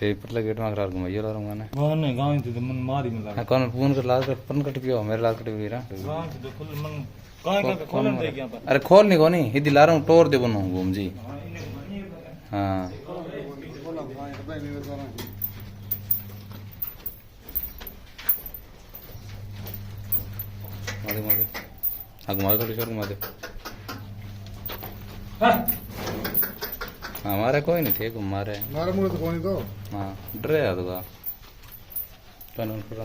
थे पतला गेट में खराब घुमाइए ला रहूंगा ना वहां ने गांव से मन मारी में लगा कौन फोन कर लाल कर पन कट पियो मेरे लाल कट पी रहा गांव से खुल मन काहे का खोलन दे गया पर अरे खोल नहीं कोनी हिदी ला रहा हूं टोर दे बनो घूम जी हां मारे मारे आग मार थोड़ी शोर घुमा दे हमारे कोई नहीं थे मारे मारे मुझे तो कोई नहीं तो हाँ डरे आ तो का पन उन पर